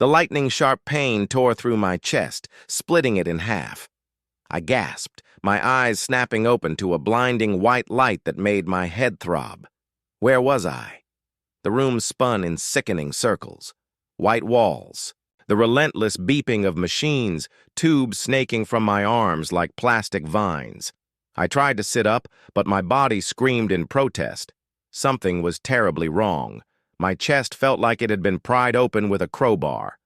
The lightning-sharp pain tore through my chest, splitting it in half. I gasped, my eyes snapping open to a blinding white light that made my head throb. Where was I? The room spun in sickening circles. White walls, the relentless beeping of machines, tubes snaking from my arms like plastic vines. I tried to sit up, but my body screamed in protest. Something was terribly wrong. My chest felt like it had been pried open with a crowbar.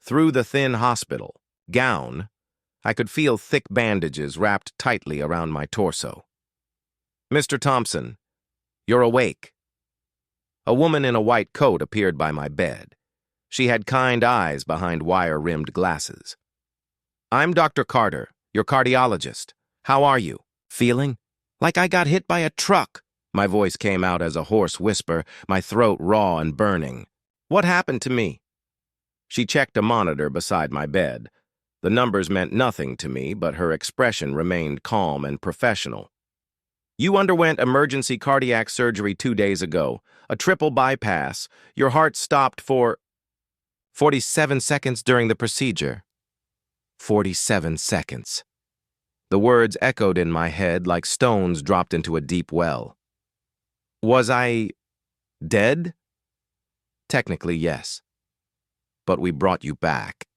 Through the thin hospital gown, I could feel thick bandages wrapped tightly around my torso. "Mr. Thompson, you're awake." A woman in a white coat appeared by my bed. She had kind eyes behind wire-rimmed glasses. "I'm Dr. Carter, your cardiologist. How are you? Feeling like I got hit by a truck?" My voice came out as a hoarse whisper, my throat raw and burning. "What happened to me?" She checked a monitor beside my bed. The numbers meant nothing to me, but her expression remained calm and professional. "You underwent emergency cardiac surgery 2 days ago, a triple bypass. Your heart stopped for 47 seconds during the procedure." 47 seconds. The words echoed in my head like stones dropped into a deep well. Was I dead? Technically, yes. But we brought you back.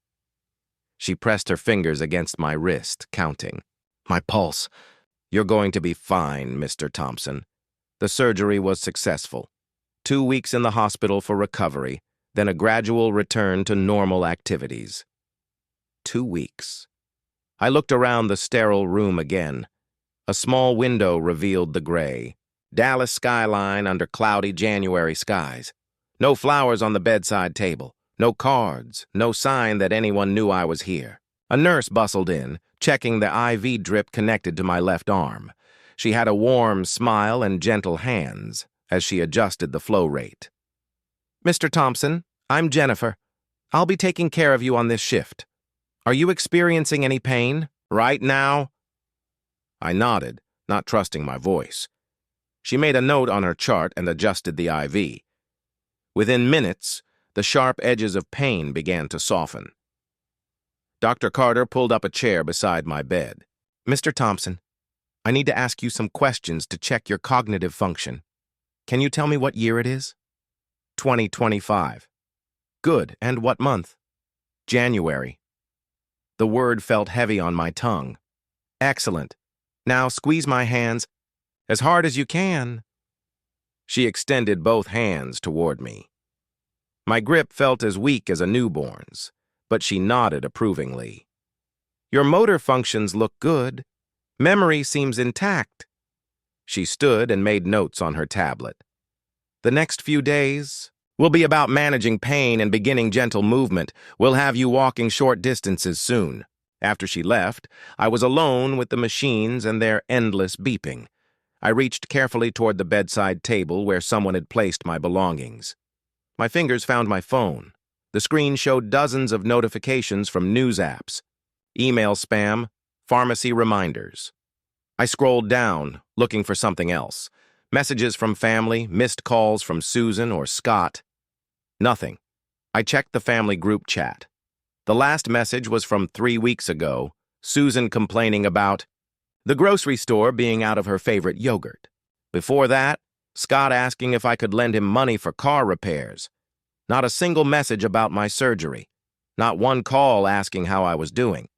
She pressed her fingers against my wrist, counting. My pulse. "You're going to be fine, Mr. Thompson." The surgery was successful. 2 weeks in the hospital for recovery, then a gradual return to normal activities. 2 weeks. I looked around the sterile room again. A small window revealed the gray Dallas skyline under cloudy January skies. No flowers on the bedside table. No cards, no sign that anyone knew I was here. A nurse bustled in, checking the IV drip connected to my left arm. She had a warm smile and gentle hands as she adjusted the flow rate. "Mr. Thompson, I'm Jennifer. I'll be taking care of you on this shift. Are you experiencing any pain right now?" I nodded, not trusting my voice. She made a note on her chart and adjusted the IV. Within minutes, the sharp edges of pain began to soften. Dr. Carter pulled up a chair beside my bed. "Mr. Thompson, I need to ask you some questions to check your cognitive function. Can you tell me what year it is?" 2025. "Good, and what month?" "January." The word felt heavy on my tongue. "Excellent. Now squeeze my hands as hard as you can." She extended both hands toward me. My grip felt as weak as a newborn's, but she nodded approvingly. "Your motor functions look good. Memory seems intact." She stood and made notes on her tablet. "The next few days will be about managing pain and beginning gentle movement. We'll have you walking short distances soon." After she left, I was alone with the machines and their endless beeping. I reached carefully toward the bedside table where someone had placed my belongings. My fingers found my phone. The screen showed dozens of notifications from news apps, email spam, pharmacy reminders. I scrolled down, looking for something else. Messages from family, missed calls from Susan or Scott. Nothing. I checked the family group chat. The last message was from 3 weeks ago, Susan complaining about the grocery store being out of her favorite yogurt. Before that, Scott asking if I could lend him money for car repairs. Not a single message about my surgery. Not one call asking how I was doing.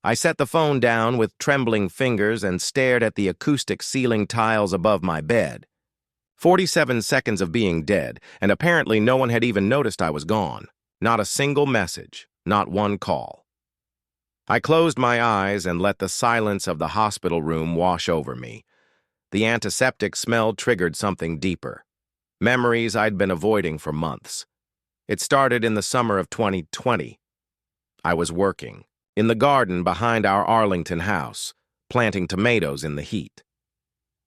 I set the phone down with trembling fingers and stared at the acoustic ceiling tiles above my bed. 47 seconds of being dead, and apparently no one had even noticed I was gone. Not a single message, not one call. I closed my eyes and let the silence of the hospital room wash over me. The antiseptic smell triggered something deeper. Memories I'd been avoiding for months. It started in the summer of 2020. I was working in the garden behind our Arlington house, planting tomatoes in the heat.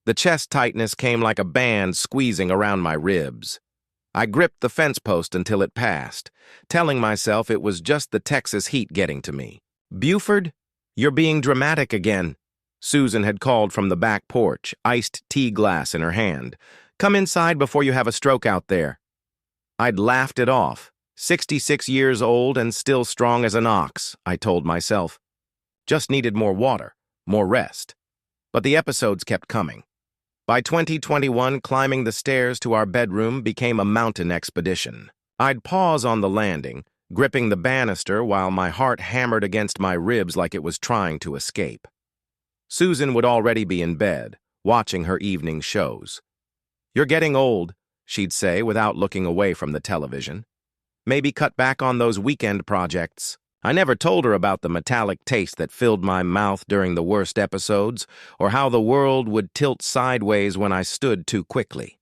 The chest tightness came like a band squeezing around my ribs. I gripped the fence post until it passed, telling myself it was just the Texas heat getting to me. "Buford, you're being dramatic again." Susan had called from the back porch, iced tea glass in her hand. "Come inside before you have a stroke out there." I'd laughed it off, "66 years old and still strong as an ox," I told myself. Just needed more water, more rest. But the episodes kept coming. By 2021, climbing the stairs to our bedroom became a mountain expedition. I'd pause on the landing, gripping the banister while my heart hammered against my ribs like it was trying to escape. Susan would already be in bed, watching her evening shows. "You're getting old," she'd say without looking away from the television. "Maybe cut back on those weekend projects." I never told her about the metallic taste that filled my mouth during the worst episodes, or how the world would tilt sideways when I stood too quickly.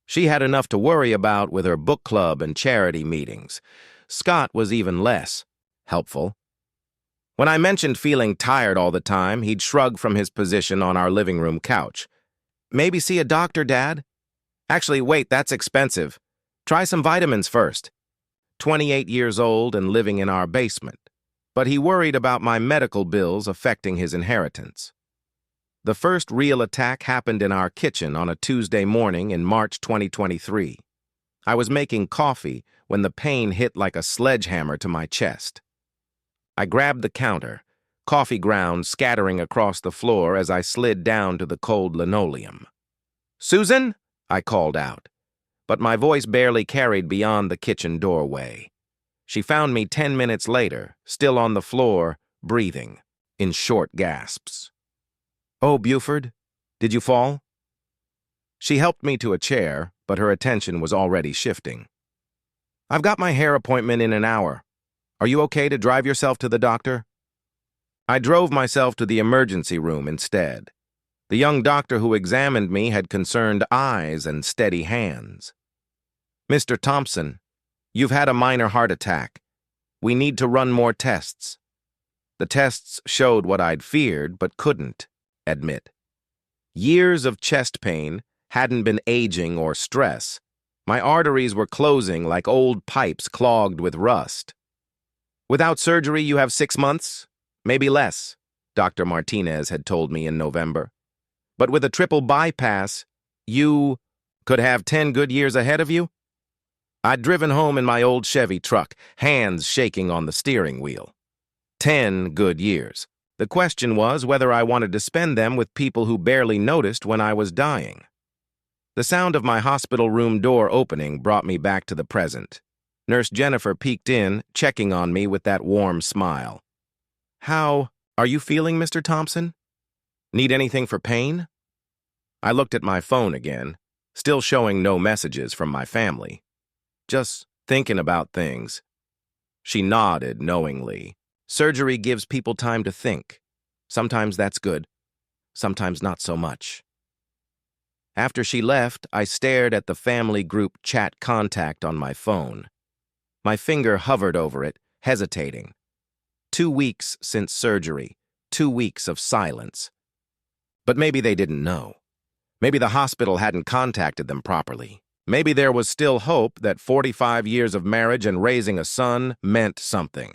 She had enough to worry about with her book club and charity meetings. Scott was even less helpful. When I mentioned feeling tired all the time, he'd shrug from his position on our living room couch. "Maybe see a doctor, Dad?" "Actually, wait, that's expensive. Try some vitamins first." 28 years old and living in our basement, but he worried about my medical bills affecting his inheritance. The first real attack happened in our kitchen on a Tuesday morning in March 2023. I was making coffee when the pain hit like a sledgehammer to my chest. I grabbed the counter, coffee grounds scattering across the floor as I slid down to the cold linoleum. "Susan?" I called out, but my voice barely carried beyond the kitchen doorway. She found me 10 minutes later, still on the floor, breathing, in short gasps. "Oh, Buford, did you fall?" She helped me to a chair, but her attention was already shifting. "I've got my hair appointment in an hour. Are you okay to drive yourself to the doctor?" I drove myself to the emergency room instead. The young doctor who examined me had concerned eyes and steady hands. "Mr. Thompson, you've had a minor heart attack. We need to run more tests." The tests showed what I'd feared but couldn't admit. Years of chest pain hadn't been aging or stress. My arteries were closing like old pipes clogged with rust. "Without surgery, you have 6 months, maybe less," Dr. Martinez had told me in November. "But with a triple bypass, you could have 10 good years ahead of you." I'd driven home in my old Chevy truck, hands shaking on the steering wheel. 10 good years. The question was whether I wanted to spend them with people who barely noticed when I was dying. The sound of my hospital room door opening brought me back to the present. Nurse Jennifer peeked in, checking on me with that warm smile. "How are you feeling, Mr. Thompson? Need anything for pain?" I looked at my phone again, still showing no messages from my family. "Just thinking about things." She nodded knowingly. Surgery gives people time to think. Sometimes that's good, sometimes not so much. After she left, I stared at the family group chat contact on my phone. My finger hovered over it, hesitating. 2 weeks since surgery, 2 weeks of silence. But maybe they didn't know. Maybe the hospital hadn't contacted them properly. Maybe there was still hope that 45 years of marriage and raising a son meant something.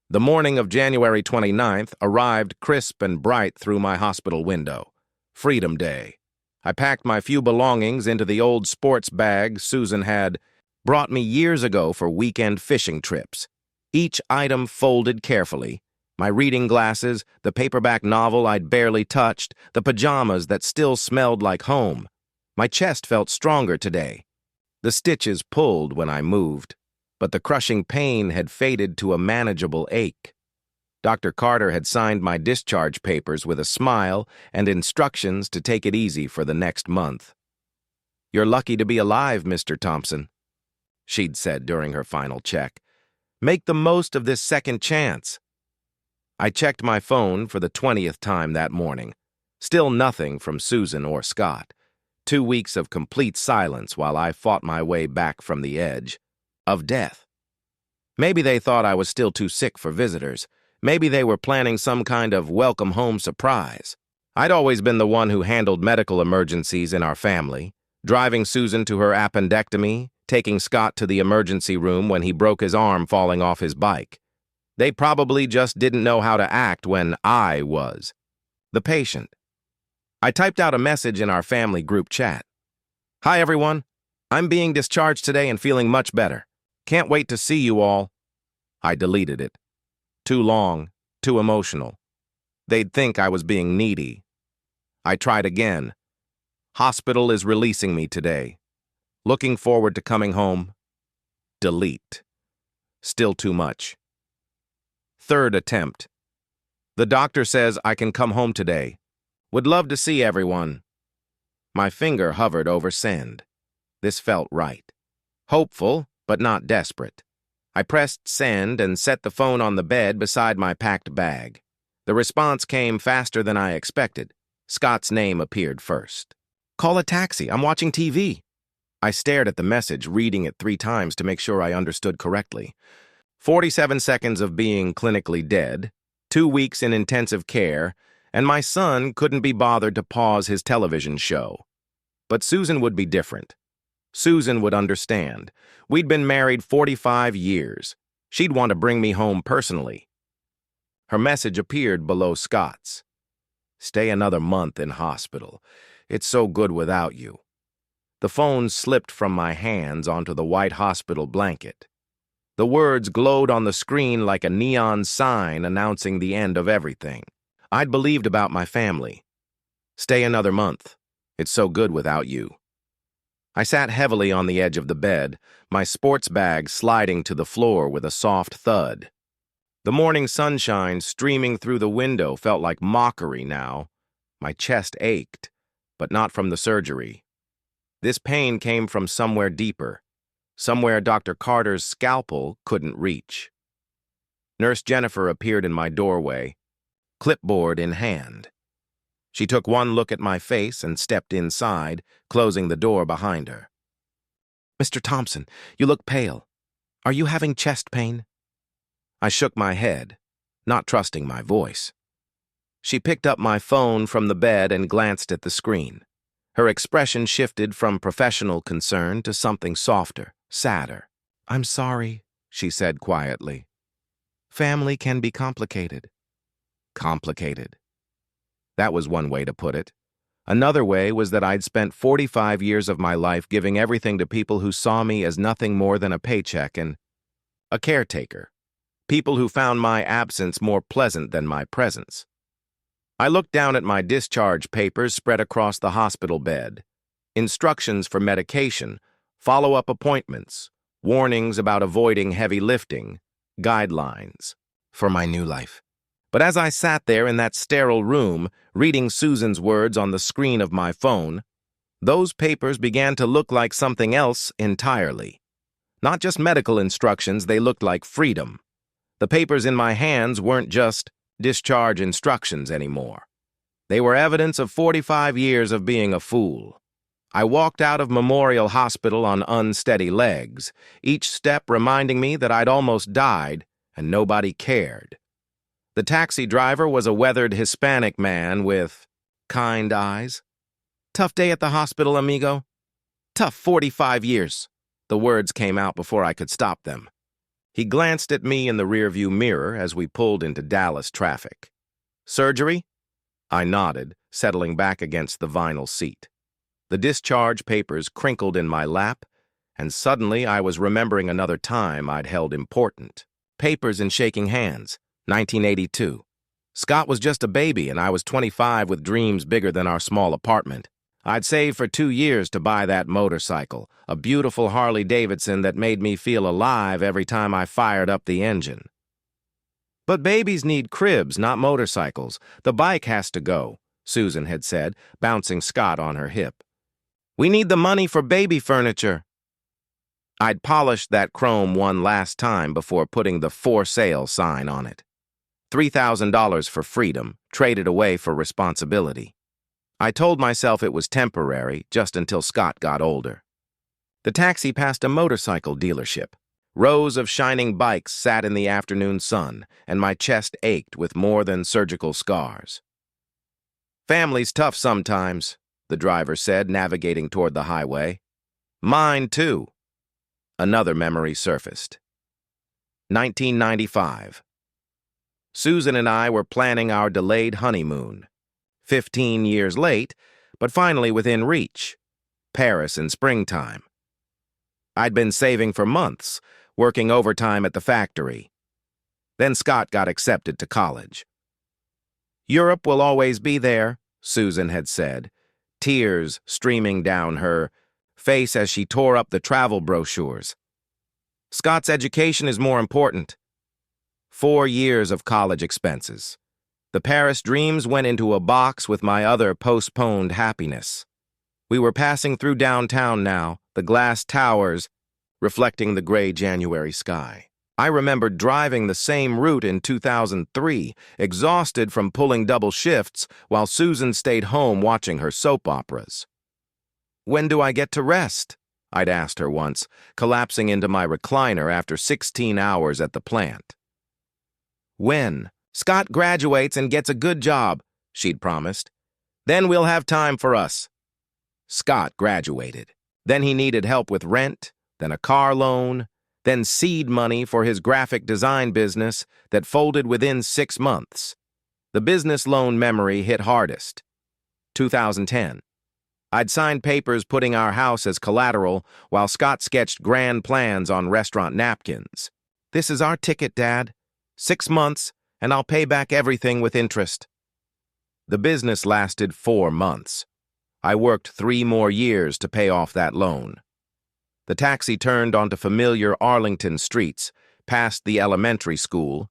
The morning of January 29th arrived crisp and bright through my hospital window. Freedom Day. I packed my few belongings into the old sports bag Susan had brought me years ago for weekend fishing trips. Each item folded carefully. My reading glasses, the paperback novel I'd barely touched, the pajamas that still smelled like home. My chest felt stronger today. The stitches pulled when I moved, but the crushing pain had faded to a manageable ache. Dr. Carter had signed my discharge papers with a smile and instructions to take it easy for the next month. "You're lucky to be alive, Mr. Thompson," she'd said during her final check. "Make the most of this second chance." I checked my phone for the 20th time that morning. Still nothing from Susan or Scott. 2 weeks of complete silence while I fought my way back from the edge of death. Maybe they thought I was still too sick for visitors. Maybe they were planning some kind of welcome home surprise. I'd always been the one who handled medical emergencies in our family, driving Susan to her appendectomy, taking Scott to the emergency room when he broke his arm falling off his bike. They probably just didn't know how to act when I was the patient. I typed out a message in our family group chat. "Hi, everyone. I'm being discharged today and feeling much better. Can't wait to see you all. I deleted it. Too long, too emotional. They'd think I was being needy. I tried again. Hospital is releasing me today. Looking forward to coming home. Delete. Still too much. Third attempt. The doctor says I can come home today. Would love to see everyone. My finger hovered over send. This felt right. Hopeful, but not desperate. I pressed send and set the phone on the bed beside my packed bag. The response came faster than I expected. Scott's name appeared first. Call a taxi. I'm watching TV. I stared at the message, reading it 3 times to make sure I understood correctly. 47 seconds of being clinically dead, 2 weeks in intensive care, and my son couldn't be bothered to pause his television show. But Susan would be different. Susan would understand. We'd been married 45 years. She'd want to bring me home personally. Her message appeared below Scott's. Stay another month in hospital. It's so good without you. The phone slipped from my hands onto the white hospital blanket. The words glowed on the screen like a neon sign announcing the end of everything. I'd believed about my family. Stay another month. It's so good without you. I sat heavily on the edge of the bed, my sports bag sliding to the floor with a soft thud. The morning sunshine streaming through the window felt like mockery now. My chest ached, but not from the surgery. This pain came from somewhere deeper, somewhere Dr. Carter's scalpel couldn't reach. Nurse Jennifer appeared in my doorway, clipboard in hand. She took one look at my face and stepped inside, closing the door behind her. Mr. Thompson, you look pale. Are you having chest pain? I shook my head, not trusting my voice. She picked up my phone from the bed and glanced at the screen. Her expression shifted from professional concern to something softer, sadder. I'm sorry, she said quietly. Family can be complicated. Complicated. That was one way to put it. Another way was that I'd spent 45 years of my life giving everything to people who saw me as nothing more than a paycheck and a caretaker. People who found my absence more pleasant than my presence. I looked down at my discharge papers spread across the hospital bed. Instructions for medication, follow-up appointments, warnings about avoiding heavy lifting, guidelines for my new life. But as I sat there in that sterile room, reading Susan's words on the screen of my phone, those papers began to look like something else entirely. Not just medical instructions, they looked like freedom. The papers in my hands weren't just discharge instructions anymore. They were evidence of 45 years of being a fool. I walked out of Memorial Hospital on unsteady legs, each step reminding me that I'd almost died and nobody cared. The taxi driver was a weathered Hispanic man with kind eyes. Tough day at the hospital, amigo? Tough 45 years. The words came out before I could stop them. He glanced at me in the rearview mirror as we pulled into Dallas traffic. Surgery? I nodded, settling back against the vinyl seat. The discharge papers crinkled in my lap, and suddenly I was remembering another time I'd held important. Papers and shaking hands. 1982. Scott was just a baby and I was 25 with dreams bigger than our small apartment. I'd saved for 2 years to buy that motorcycle, a beautiful Harley-Davidson that made me feel alive every time I fired up the engine. But babies need cribs, not motorcycles. The bike has to go, Susan had said, bouncing Scott on her hip. We need the money for baby furniture. I'd polished that chrome one last time before putting the for sale sign on it. $3,000 for freedom, traded away for responsibility. I told myself it was temporary, just until Scott got older. The taxi passed a motorcycle dealership. Rows of shining bikes sat in the afternoon sun, and my chest ached with more than surgical scars. Family's tough sometimes, the driver said, navigating toward the highway. Mine, too. Another memory surfaced. 1995. Susan and I were planning our delayed honeymoon. 15 years late, but finally within reach. Paris in springtime. I'd been saving for months, working overtime at the factory. Then Scott got accepted to college. Europe will always be there, Susan had said, tears streaming down her face as she tore up the travel brochures. Scott's education is more important. 4 years of college expenses. The Paris dreams went into a box with my other postponed happiness. We were passing through downtown now, the glass towers reflecting the gray January sky. I remembered driving the same route in 2003, exhausted from pulling double shifts while Susan stayed home watching her soap operas. "When do I get to rest?" I'd asked her once, collapsing into my recliner after 16 hours at the plant. "When Scott graduates and gets a good job," she'd promised. "Then we'll have time for us." Scott graduated. Then he needed help with rent, then a car loan, then seed money for his graphic design business that folded within 6 months. The business loan memory hit hardest. 2010. I'd signed papers putting our house as collateral while Scott sketched grand plans on restaurant napkins. "This is our ticket, Dad. 6 months, and I'll pay back everything with interest." The business lasted 4 months. I worked 3 more years to pay off that loan. The taxi turned onto familiar Arlington streets, past the elementary school,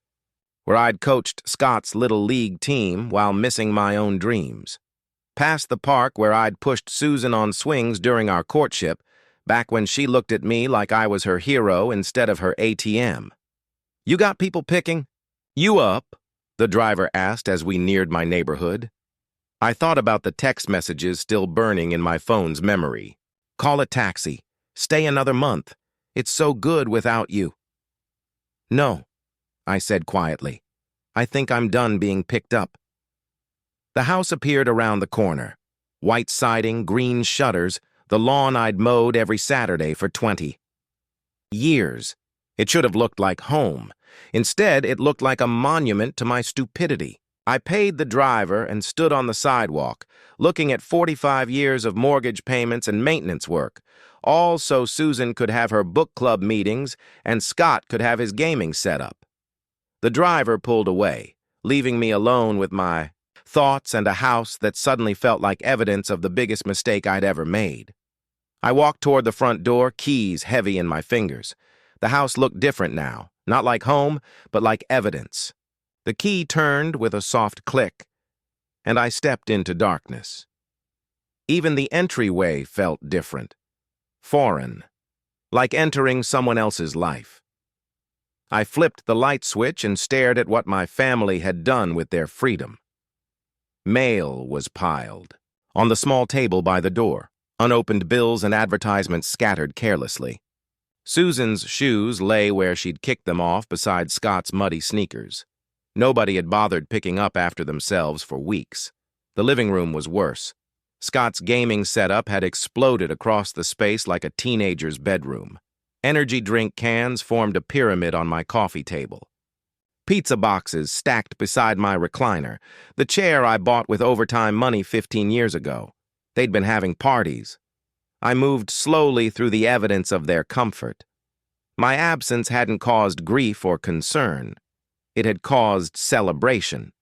where I'd coached Scott's little league team while missing my own dreams. Past the park where I'd pushed Susan on swings during our courtship, back when she looked at me like I was her hero instead of her ATM. "You got people picking?" "You up?" the driver asked as we neared my neighborhood. I thought about the text messages still burning in my phone's memory. "Call a taxi. Stay another month. It's so good without you." "No," I said quietly. "I think I'm done being picked up." The house appeared around the corner. White siding, green shutters, the lawn I'd mowed every Saturday for 20 years. It should have looked like home. Instead, it looked like a monument to my stupidity. I paid the driver and stood on the sidewalk, looking at 45 years of mortgage payments and maintenance work, all so Susan could have her book club meetings and Scott could have his gaming setup. The driver pulled away, leaving me alone with my thoughts and a house that suddenly felt like evidence of the biggest mistake I'd ever made. I walked toward the front door, keys heavy in my fingers. The house looked different now, not like home, but like evidence. The key turned with a soft click, and I stepped into darkness. Even the entryway felt different, foreign, like entering someone else's life. I flipped the light switch and stared at what my family had done with their freedom. Mail was piled on the small table by the door, unopened bills and advertisements scattered carelessly. Susan's shoes lay where she'd kicked them off beside Scott's muddy sneakers. Nobody had bothered picking up after themselves for weeks. The living room was worse. Scott's gaming setup had exploded across the space like a teenager's bedroom. Energy drink cans formed a pyramid on my coffee table. Pizza boxes stacked beside my recliner, the chair I bought with overtime money 15 years ago. They'd been having parties. I moved slowly through the evidence of their comfort. My absence hadn't caused grief or concern. It had caused celebration.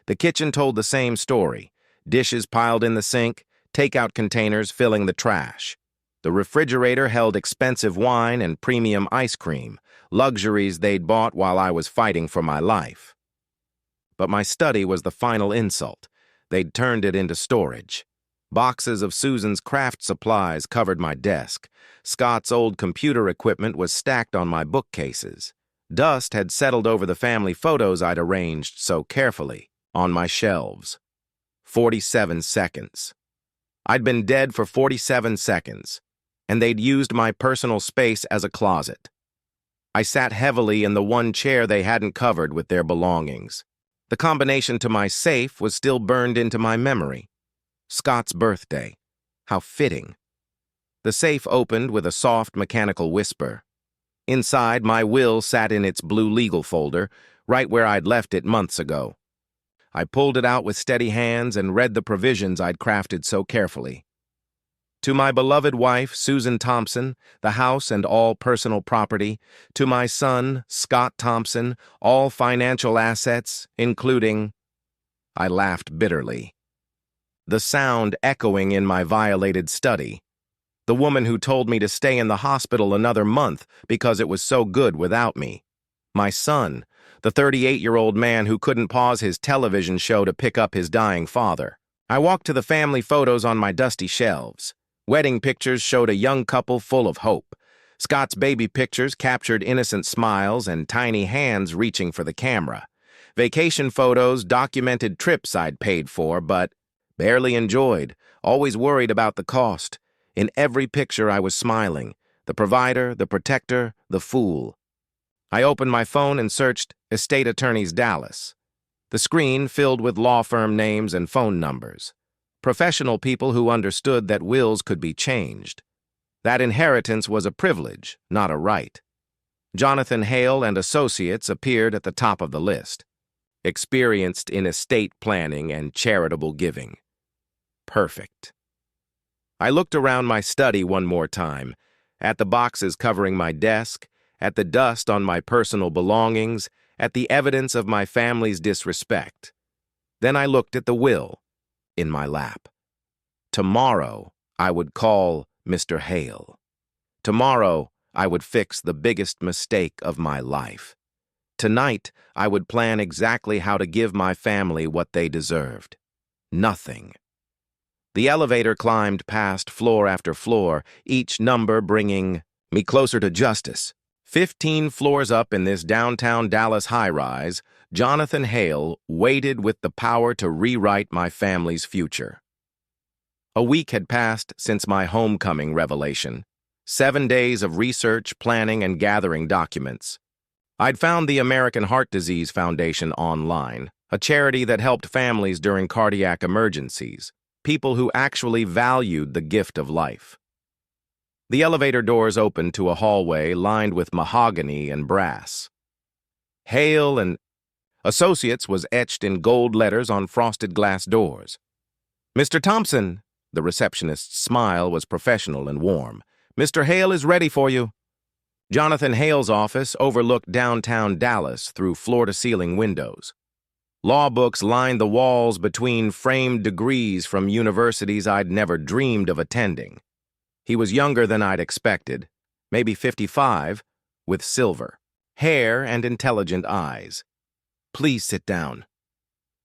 The kitchen told the same story. Dishes piled in the sink, takeout containers filling the trash. The refrigerator held expensive wine and premium ice cream, luxuries they'd bought while I was fighting for my life. But my study was the final insult. They'd turned it into storage. Boxes of Susan's craft supplies covered my desk. Scott's old computer equipment was stacked on my bookcases. Dust had settled over the family photos I'd arranged so carefully on my shelves. 47 seconds. I'd been dead for 47 seconds, and they'd used my personal space as a closet. I sat heavily in the one chair they hadn't covered with their belongings. The combination to my safe was still burned into my memory. Scott's birthday. How fitting. The safe opened with a soft mechanical whisper. Inside, my will sat in its blue legal folder, right where I'd left it months ago. I pulled it out with steady hands and read the provisions I'd crafted so carefully. To my beloved wife, Susan Thompson, the house and all personal property. To my son, Scott Thompson, all financial assets, including... I laughed bitterly. The sound echoing in my violated study. The woman who told me to stay in the hospital another month because it was so good without me. My son, the 38-year-old man who couldn't pause his television show to pick up his dying father. I walked to the family photos on my dusty shelves. Wedding pictures showed a young couple full of hope. Scott's baby pictures captured innocent smiles and tiny hands reaching for the camera. Vacation photos documented trips I'd paid for, but barely enjoyed, always worried about the cost. In every picture I was smiling, the provider, the protector, the fool. I opened my phone and searched Estate Attorneys Dallas. The screen filled with law firm names and phone numbers. Professional people who understood that wills could be changed. That inheritance was a privilege, not a right. Jonathan Hale and Associates appeared at the top of the list. Experienced in estate planning and charitable giving. Perfect. I looked around my study one more time, at the boxes covering my desk, at the dust on my personal belongings, at the evidence of my family's disrespect. Then I looked at the will in my lap. Tomorrow, I would call Mr. Hale. Tomorrow, I would fix the biggest mistake of my life. Tonight, I would plan exactly how to give my family what they deserved. Nothing. The elevator climbed past floor after floor, each number bringing me closer to justice. 15 floors up in this downtown Dallas high-rise, Jonathan Hale waited with the power to rewrite my family's future. A week had passed since my homecoming revelation. 7 days of research, planning, and gathering documents. I'd found the American Heart Disease Foundation online, a charity that helped families during cardiac emergencies, people who actually valued the gift of life. The elevator doors opened to a hallway lined with mahogany and brass. Hale and Associates was etched in gold letters on frosted glass doors. Mr. Thompson, the receptionist's smile was professional and warm. Mr. Hale is ready for you. Jonathan Hale's office overlooked downtown Dallas through floor-to-ceiling windows. Law books lined the walls between framed degrees from universities I'd never dreamed of attending. He was younger than I'd expected, maybe 55, with silver hair and intelligent eyes. Please sit down.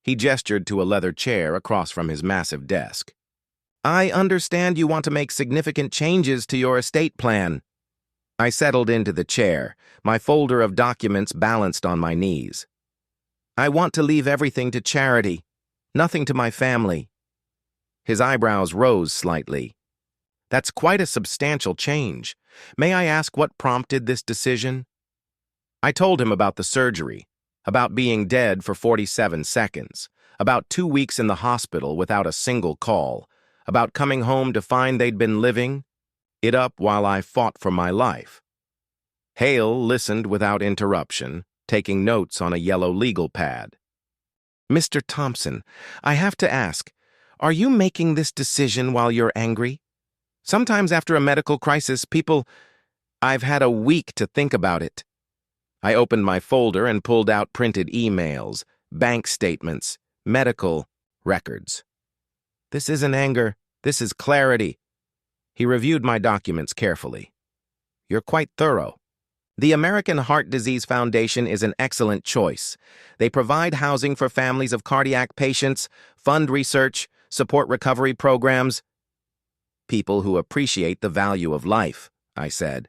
He gestured to a leather chair across from his massive desk. I understand you want to make significant changes to your estate plan. I settled into the chair, my folder of documents balanced on my knees. I want to leave everything to charity, nothing to my family. His eyebrows rose slightly. That's quite a substantial change. May I ask what prompted this decision? I told him about the surgery, about being dead for 47 seconds, about 2 weeks in the hospital without a single call, about coming home to find they'd been living it up while I fought for my life. Hale listened without interruption, taking notes on a yellow legal pad. Mr. Thompson, I have to ask, are you making this decision while you're angry? Sometimes after a medical crisis, I've had a week to think about it. I opened my folder and pulled out printed emails, bank statements, medical records. This isn't anger, this is clarity. He reviewed my documents carefully. You're quite thorough. The American Heart Disease Foundation is an excellent choice. They provide housing for families of cardiac patients, fund research, support recovery programs. People who appreciate the value of life, I said.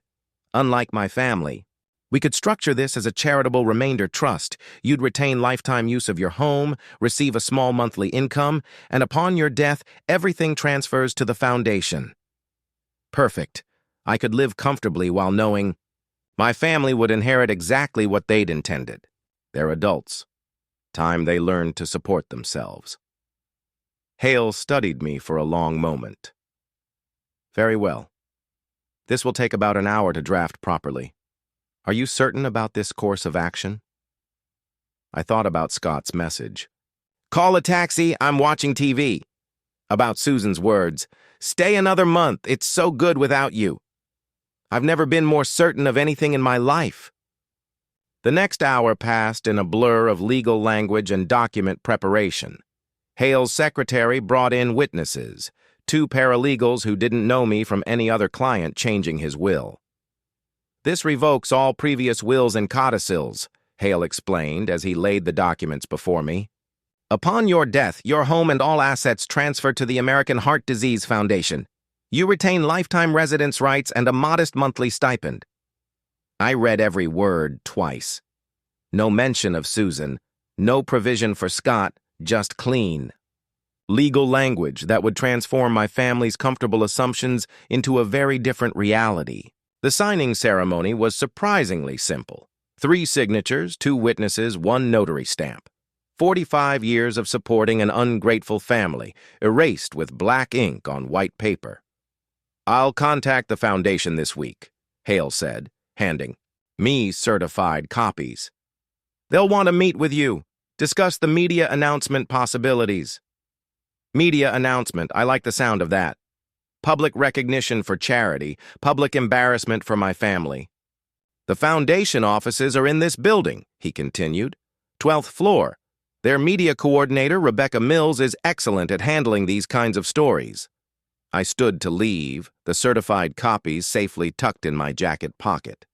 Unlike my family, we could structure this as a charitable remainder trust. You'd retain lifetime use of your home, receive a small monthly income, and upon your death, everything transfers to the foundation. Perfect. I could live comfortably while knowing my family would inherit exactly what they'd intended. They're adults. Time they learned to support themselves. Hale studied me for a long moment. Very well. This will take about an hour to draft properly. Are you certain about this course of action? I thought about Scott's message. Call a taxi, I'm watching TV. About Susan's words, "Stay another month, it's so good without you. I've never been more certain of anything in my life." The next hour passed in a blur of legal language and document preparation. Hale's secretary brought in witnesses, two paralegals who didn't know me from any other client changing his will. "This revokes all previous wills and codicils," Hale explained as he laid the documents before me. "Upon your death, your home and all assets transfer to the American Heart Disease Foundation. You retain lifetime residence rights and a modest monthly stipend." I read every word twice. No mention of Susan, no provision for Scott, just clean. Legal language that would transform my family's comfortable assumptions into a very different reality. The signing ceremony was surprisingly simple. 3 signatures, 2 witnesses, 1 notary stamp. 45 years of supporting an ungrateful family, erased with black ink on white paper. "I'll contact the foundation this week," Hale said, handing me certified copies. "They'll want to meet with you, discuss the media announcement possibilities." Media announcement, I like the sound of that. Public recognition for charity, public embarrassment for my family. "The foundation offices are in this building," he continued. 12th floor. Their media coordinator, Rebecca Mills, is excellent at handling these kinds of stories. I stood to leave, the certified copies safely tucked in my jacket pocket.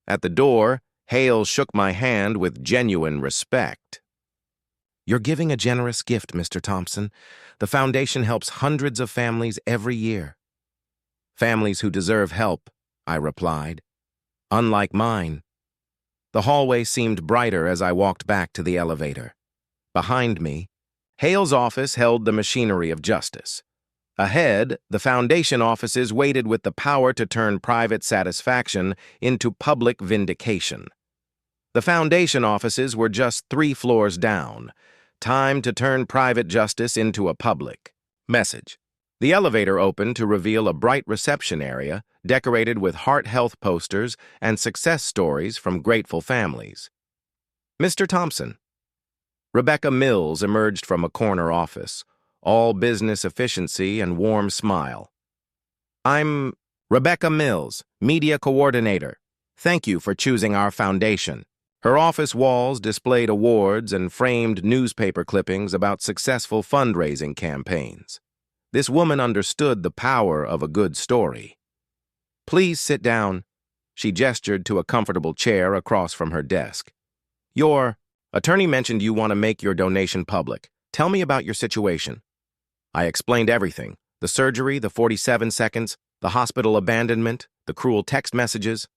At the door, Hale shook my hand with genuine respect. "You're giving a generous gift, Mr. Thompson. The foundation helps hundreds of families every year." "Families who deserve help," I replied. "Unlike mine." The hallway seemed brighter as I walked back to the elevator. Behind me, Hale's office held the machinery of justice. Ahead, the foundation offices waited with the power to turn private satisfaction into public vindication. The foundation offices were just 3 floors down. Time to turn private justice into a public message. The elevator opened to reveal a bright reception area decorated with heart health posters and success stories from grateful families. "Mr. Thompson." Rebecca Mills emerged from a corner office, all business efficiency and warm smile. "I'm Rebecca Mills, media coordinator. Thank you for choosing our foundation." Her office walls displayed awards and framed newspaper clippings about successful fundraising campaigns. This woman understood the power of a good story. "Please sit down." She gestured to a comfortable chair across from her desk. "Your attorney mentioned you want to make your donation public. Tell me about your situation." I explained everything: the surgery, the 47 seconds, the hospital abandonment, the cruel text messages.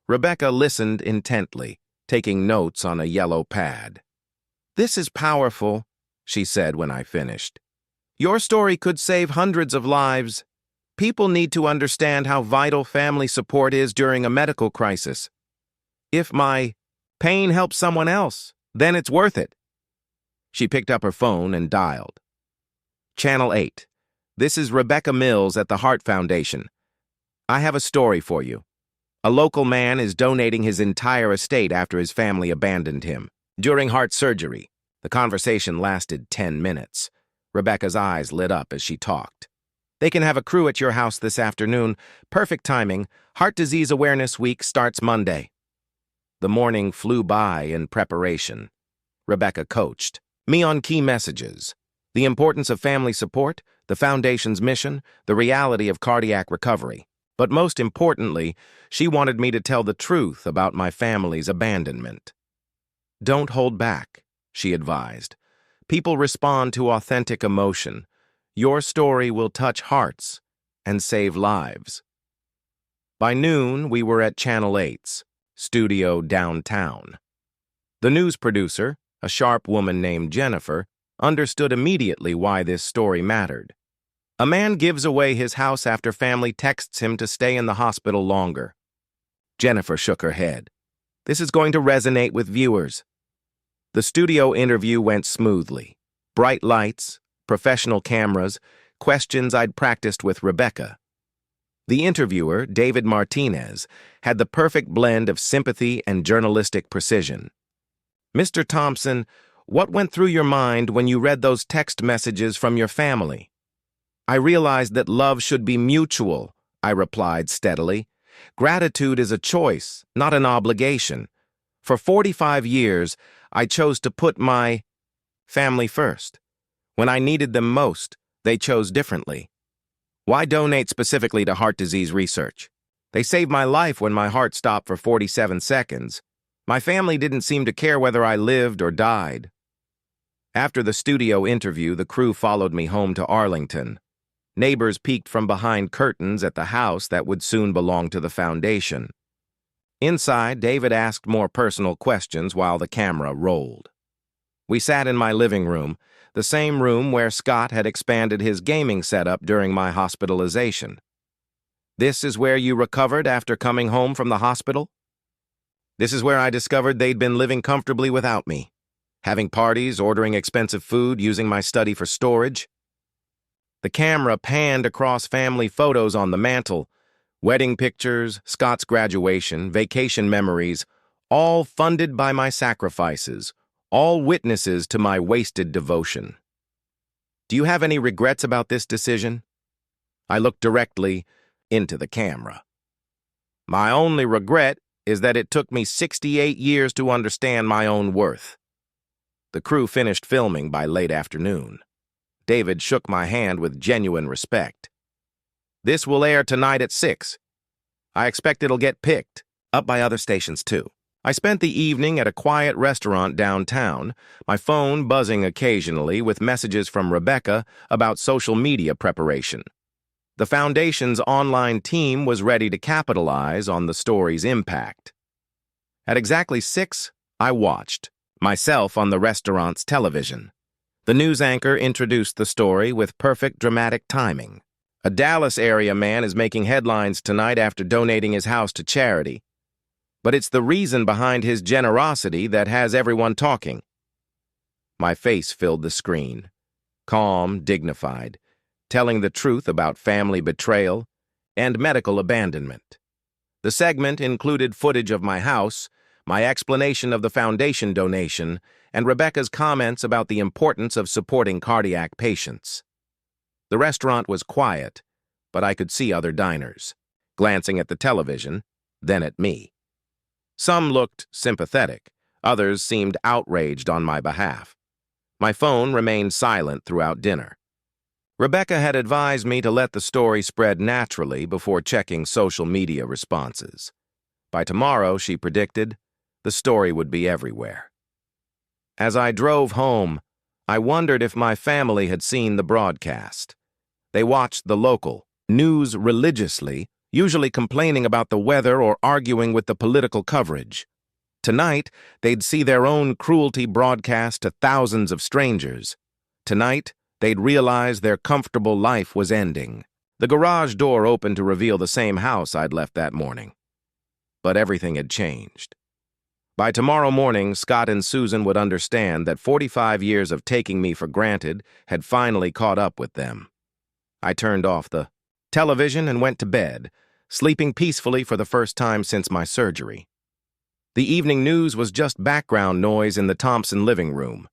Rebecca listened intently, taking notes on a yellow pad. "This is powerful," she said when I finished. "Your story could save hundreds of lives. People need to understand how vital family support is during a medical crisis. If my pain helps someone else, then it's worth it." She picked up her phone and dialed. "Channel 8. This is Rebecca Mills at the Heart Foundation. I have a story for you. A local man is donating his entire estate after his family abandoned him during heart surgery." The conversation lasted 10 minutes. Rebecca's eyes lit up as she talked. "They can have a crew at your house this afternoon. Perfect timing. Heart Disease Awareness Week starts Monday." The morning flew by in preparation. Rebecca coached me on key messages: the importance of family support, the foundation's mission, the reality of cardiac recovery. But most importantly, she wanted me to tell the truth about my family's abandonment. "Don't hold back," she advised. "People respond to authentic emotion. Your story will touch hearts and save lives." By noon, we were at Channel 8's studio downtown. The news producer, a sharp woman named Jennifer, understood immediately why this story mattered. A man gives away his house after family texts him to stay in the hospital longer. Jennifer shook her head. "This is going to resonate with viewers." The studio interview went smoothly. Bright lights, professional cameras, questions I'd practiced with Rebecca. The interviewer, David Martinez, had the perfect blend of sympathy and journalistic precision. "Mr. Thompson, what went through your mind when you read those text messages from your family?" I realized that love should be mutual, I replied steadily. Gratitude is a choice, not an obligation. For 45 years, I chose to put my family first. When I needed them most, they chose differently. Why donate specifically to heart disease research? They saved my life when my heart stopped for 47 seconds. My family didn't seem to care whether I lived or died. After the studio interview, the crew followed me home to Arlington. Neighbors peeked from behind curtains at the house that would soon belong to the foundation. Inside, David asked more personal questions while the camera rolled. We sat in my living room, the same room where Scott had expanded his gaming setup during my hospitalization. This is where you recovered after coming home from the hospital? This is where I discovered they'd been living comfortably without me, having parties, ordering expensive food, using my study for storage. The camera panned across family photos on the mantel, wedding pictures, Scott's graduation, vacation memories, all funded by my sacrifices, all witnesses to my wasted devotion. Do you have any regrets about this decision? I looked directly into the camera. My only regret is that it took me 68 years to understand my own worth. The crew finished filming by late afternoon. David shook my hand with genuine respect. This will air tonight at 6. I expect it'll get picked up by other stations too. I spent the evening at a quiet restaurant downtown, my phone buzzing occasionally with messages from Rebecca about social media preparation. The Foundation's online team was ready to capitalize on the story's impact. At exactly 6, I watched, myself on the restaurant's television. The news anchor introduced the story with perfect dramatic timing. A Dallas area man is making headlines tonight after donating his house to charity. But it's the reason behind his generosity that has everyone talking. My face filled the screen, calm, dignified, telling the truth about family betrayal and medical abandonment. The segment included footage of my house, my explanation of the foundation donation, and Rebecca's comments about the importance of supporting cardiac patients. The restaurant was quiet, but I could see other diners, glancing at the television, then at me. Some looked sympathetic, others seemed outraged on my behalf. My phone remained silent throughout dinner. Rebecca had advised me to let the story spread naturally before checking social media responses. By tomorrow, she predicted, the story would be everywhere. As I drove home, I wondered if my family had seen the broadcast. They watched the local news religiously, usually complaining about the weather or arguing with the political coverage. Tonight, they'd see their own cruelty broadcast to thousands of strangers. Tonight, they'd realize their comfortable life was ending. The garage door opened to reveal the same house I'd left that morning. But everything had changed. By tomorrow morning, Scott and Susan would understand that 45 years of taking me for granted had finally caught up with them. I turned off the television and went to bed, sleeping peacefully for the first time since my surgery. The evening news was just background noise in the Thompson living room.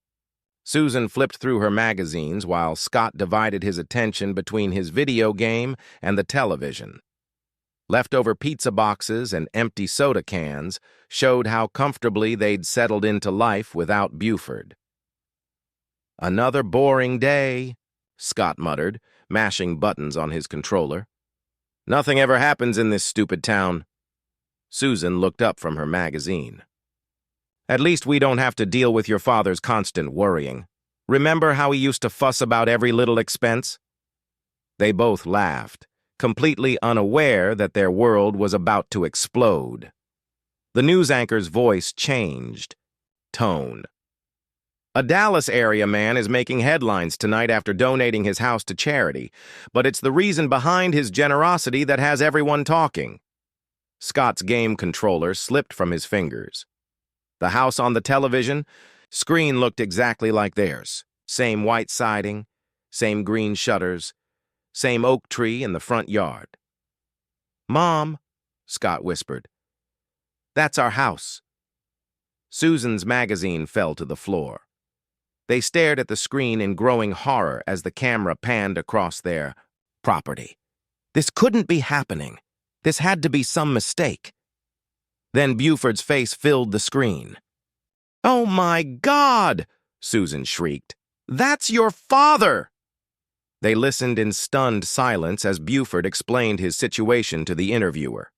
Susan flipped through her magazines while Scott divided his attention between his video game and the television. Leftover pizza boxes and empty soda cans showed how comfortably they'd settled into life without Buford. "Another boring day," Scott muttered, mashing buttons on his controller. "Nothing ever happens in this stupid town." Susan looked up from her magazine. "At least we don't have to deal with your father's constant worrying. Remember how he used to fuss about every little expense?" They both laughed, completely unaware that their world was about to explode. The news anchor's voice changed. Tone. "A Dallas area man is making headlines tonight after donating his house to charity, but it's the reason behind his generosity that has everyone talking." Scott's game controller slipped from his fingers. The house on the television screen looked exactly like theirs. Same white siding, same green shutters, same oak tree in the front yard. "Mom," Scott whispered, "that's our house." Susan's magazine fell to the floor. They stared at the screen in growing horror as the camera panned across their property. This couldn't be happening. This had to be some mistake. Then Buford's face filled the screen. "Oh my God!" Susan shrieked. "That's your father!" They listened in stunned silence as Buford explained his situation to the interviewer.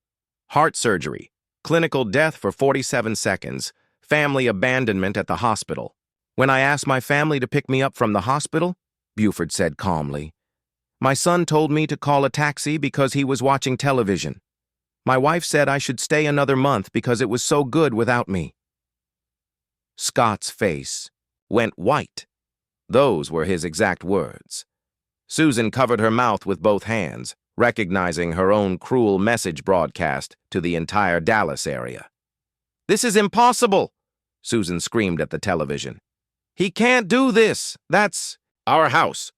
Heart surgery, clinical death for 47 seconds, family abandonment at the hospital. "When I asked my family to pick me up from the hospital," Buford said calmly, "my son told me to call a taxi because he was watching television. My wife said I should stay another month because it was so good without me." Scott's face went white. Those were his exact words. Susan covered her mouth with both hands, recognizing her own cruel message broadcast to the entire Dallas area. "This is impossible!" Susan screamed at the television. "He can't do this! That's our house!"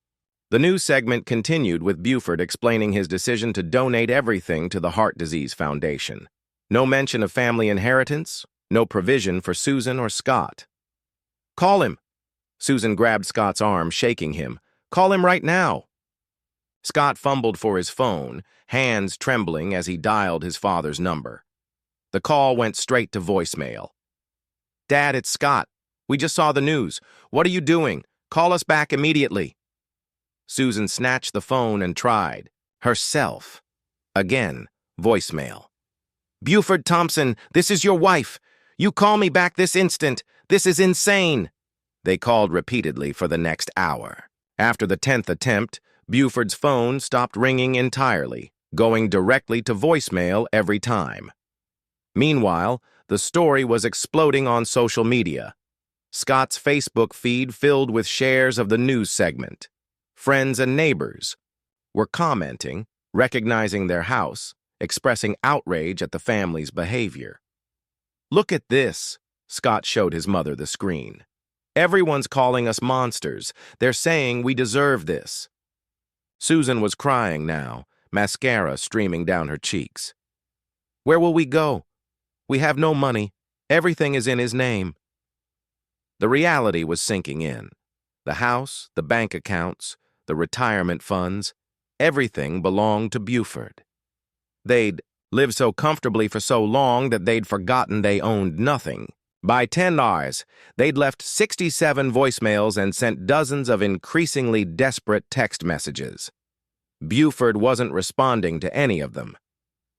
The news segment continued with Buford explaining his decision to donate everything to the Heart Disease Foundation. No mention of family inheritance, no provision for Susan or Scott. "Call him!" Susan grabbed Scott's arm, shaking him. "Call him right now!" Scott fumbled for his phone, hands trembling as he dialed his father's number. The call went straight to voicemail. "Dad, it's Scott. We just saw the news. What are you doing? Call us back immediately." Susan snatched the phone and tried. Herself. Again, voicemail. "Buford Thompson, this is your wife. You call me back this instant. This is insane." They called repeatedly for the next hour. After the 10th attempt, Buford's phone stopped ringing entirely, going directly to voicemail every time. Meanwhile, the story was exploding on social media. Scott's Facebook feed filled with shares of the news segment. Friends and neighbors were commenting, recognizing their house, expressing outrage at the family's behavior. "Look at this," Scott showed his mother the screen. "Everyone's calling us monsters. They're saying we deserve this." Susan was crying now, mascara streaming down her cheeks. "Where will we go? We have no money. Everything is in his name." The reality was sinking in. The house, the bank accounts, the retirement funds, everything belonged to Buford. They'd lived so comfortably for so long that they'd forgotten they owned nothing. By 10 hours, they'd left 67 voicemails and sent dozens of increasingly desperate text messages. Buford wasn't responding to any of them.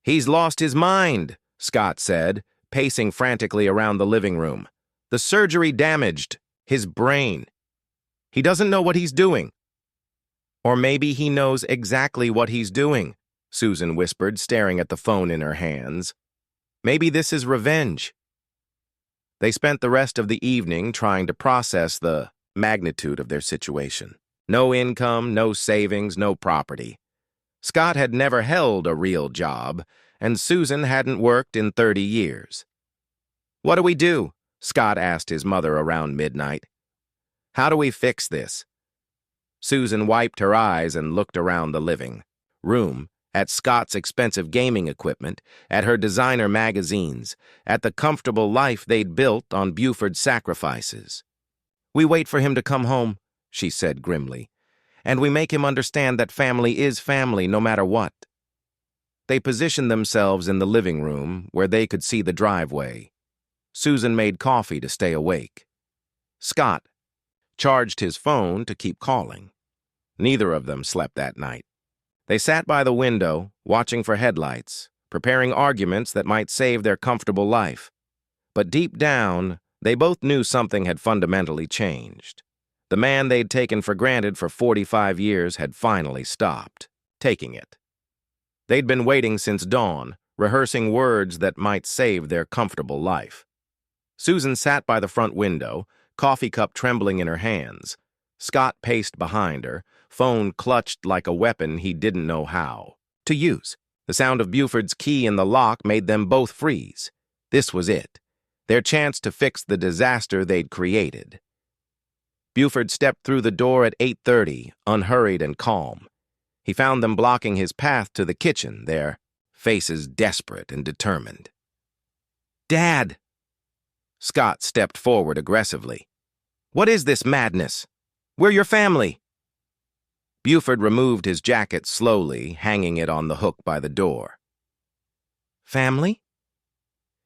"He's lost his mind," Scott said, pacing frantically around the living room. "The surgery damaged his brain. He doesn't know what he's doing." "Or maybe he knows exactly what he's doing," Susan whispered, staring at the phone in her hands. "Maybe this is revenge." They spent the rest of the evening trying to process the magnitude of their situation. No income, no savings, no property. Scott had never held a real job, and Susan hadn't worked in 30 years. "What do we do?" Scott asked his mother around midnight. "How do we fix this?" Susan wiped her eyes and looked around the living room, at Scott's expensive gaming equipment, at her designer magazines, at the comfortable life they'd built on Buford's sacrifices. "We wait for him to come home," she said grimly, "and we make him understand that family is family no matter what." They positioned themselves in the living room where they could see the driveway. Susan made coffee to stay awake. Scott charged his phone to keep calling. Neither of them slept that night. They sat by the window, watching for headlights, preparing arguments that might save their comfortable life. But deep down, they both knew something had fundamentally changed. The man they'd taken for granted for 45 years had finally stopped taking it. They'd been waiting since dawn, rehearsing words that might save their comfortable life. Susan sat by the front window, coffee cup trembling in her hands. Scott paced behind her, phone clutched like a weapon he didn't know how to use. The sound of Buford's key in the lock made them both freeze. This was it, their chance to fix the disaster they'd created. Buford stepped through the door at 8:30, unhurried and calm. He found them blocking his path to the kitchen, their faces desperate and determined. "Dad!" Scott stepped forward aggressively. What is this madness? We're your family. Buford removed his jacket slowly, hanging it on the hook by the door. Family?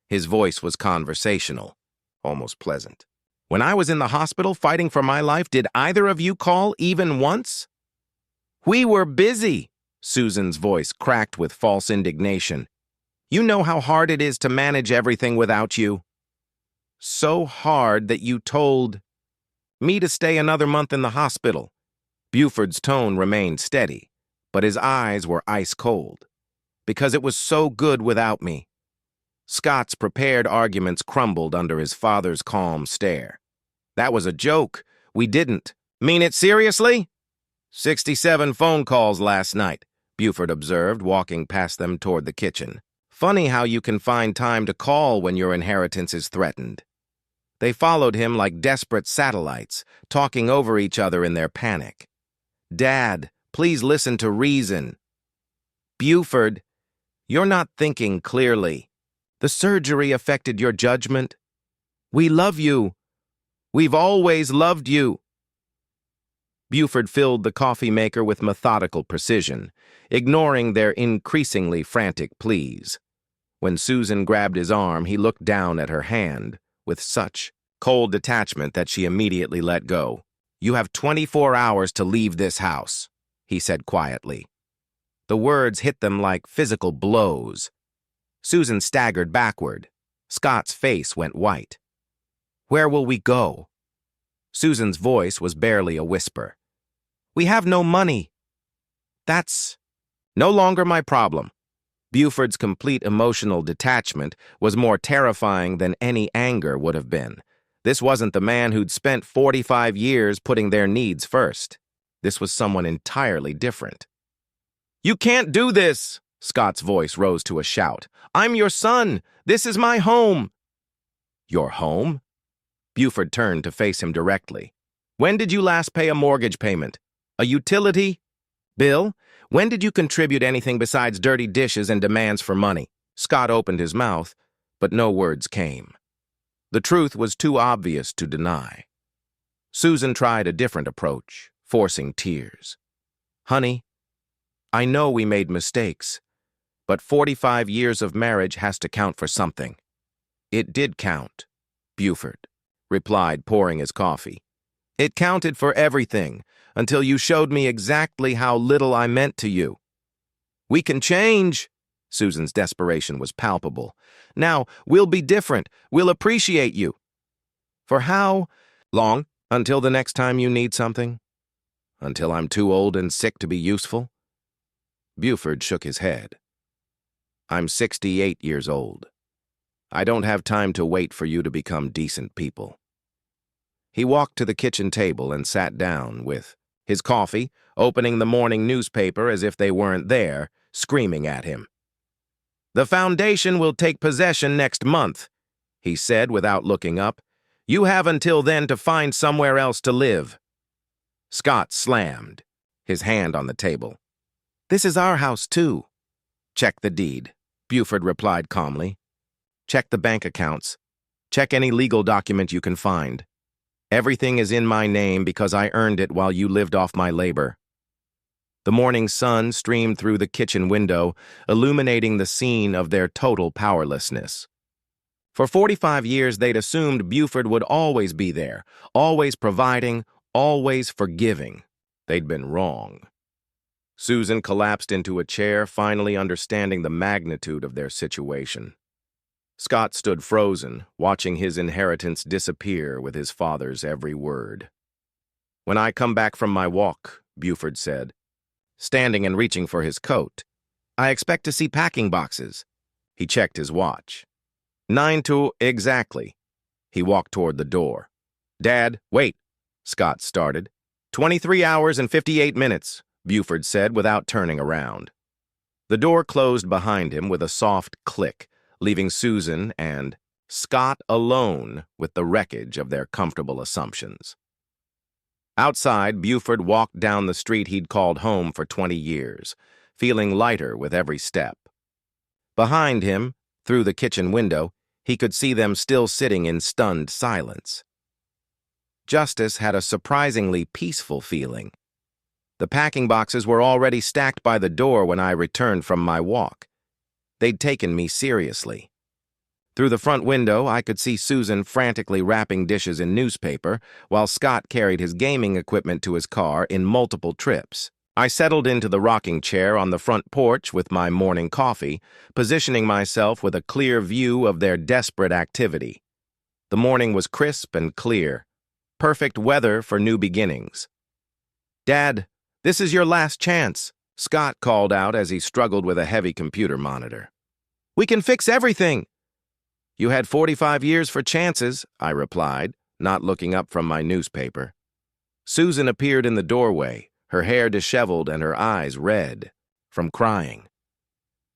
His voice was conversational, almost pleasant. When I was in the hospital fighting for my life, did either of you call even once? We were busy, Susan's voice cracked with false indignation. You know how hard it is to manage everything without you. So hard that you told me to stay another month in the hospital. Buford's tone remained steady, but his eyes were ice cold. Because it was so good without me. Scott's prepared arguments crumbled under his father's calm stare. That was a joke. We didn't. Mean it seriously? 67 phone calls last night, Buford observed, walking past them toward the kitchen. Funny how you can find time to call when your inheritance is threatened. They followed him like desperate satellites, talking over each other in their panic. Dad, please listen to reason. Buford, you're not thinking clearly. The surgery affected your judgment. We love you. We've always loved you. Buford filled the coffee maker with methodical precision, ignoring their increasingly frantic pleas. When Susan grabbed his arm, he looked down at her hand with such cold detachment that she immediately let go. You have 24 hours to leave this house, he said quietly. The words hit them like physical blows. Susan staggered backward. Scott's face went white. Where will we go? Susan's voice was barely a whisper. We have no money. That's no longer my problem. Buford's complete emotional detachment was more terrifying than any anger would have been. This wasn't the man who'd spent 45 years putting their needs first. This was someone entirely different. You can't do this! Scott's voice rose to a shout. I'm your son! This is my home! Your home? Buford turned to face him directly. When did you last pay a mortgage payment? A utility bill? When did you contribute anything besides dirty dishes and demands for money? Scott opened his mouth, but no words came. The truth was too obvious to deny. Susan tried a different approach, forcing tears. Honey, I know we made mistakes, but 45 years of marriage has to count for something. It did count, Buford replied, pouring his coffee. It counted for everything, until you showed me exactly how little I meant to you. We can change. Susan's desperation was palpable. Now, we'll be different. We'll appreciate you. For how long? Until the next time you need something? Until I'm too old and sick to be useful? Buford shook his head. I'm 68 years old. I don't have time to wait for you to become decent people. He walked to the kitchen table and sat down with his coffee, opening the morning newspaper as if they weren't there, screaming at him. The foundation will take possession next month, he said without looking up. You have until then to find somewhere else to live. Scott slammed, his hand on the table. This is our house, too. Check the deed, Buford replied calmly. Check the bank accounts. Check any legal document you can find. Everything is in my name because I earned it while you lived off my labor. The morning sun streamed through the kitchen window, illuminating the scene of their total powerlessness. For 45 years, they'd assumed Buford would always be there, always providing, always forgiving. They'd been wrong. Susan collapsed into a chair, finally understanding the magnitude of their situation. Scott stood frozen, watching his inheritance disappear with his father's every word. When I come back from my walk, Buford said, standing and reaching for his coat, I expect to see packing boxes. He checked his watch. 9 to exactly. He walked toward the door. Dad, wait, Scott started. 23 hours and 58 minutes, Buford said without turning around. The door closed behind him with a soft click, leaving Susan and Scott alone with the wreckage of their comfortable assumptions. Outside, Buford walked down the street he'd called home for 20 years, feeling lighter with every step. Behind him, through the kitchen window, he could see them still sitting in stunned silence. Justice had a surprisingly peaceful feeling. The packing boxes were already stacked by the door when I returned from my walk. They'd taken me seriously. Through the front window, I could see Susan frantically wrapping dishes in newspaper, while Scott carried his gaming equipment to his car in multiple trips. I settled into the rocking chair on the front porch with my morning coffee, positioning myself with a clear view of their desperate activity. The morning was crisp and clear. Perfect weather for new beginnings. "Dad, this is your last chance," Scott called out as he struggled with a heavy computer monitor. "We can fix everything." "You had 45 years for chances," I replied, not looking up from my newspaper. Susan appeared in the doorway, her hair disheveled and her eyes red from crying.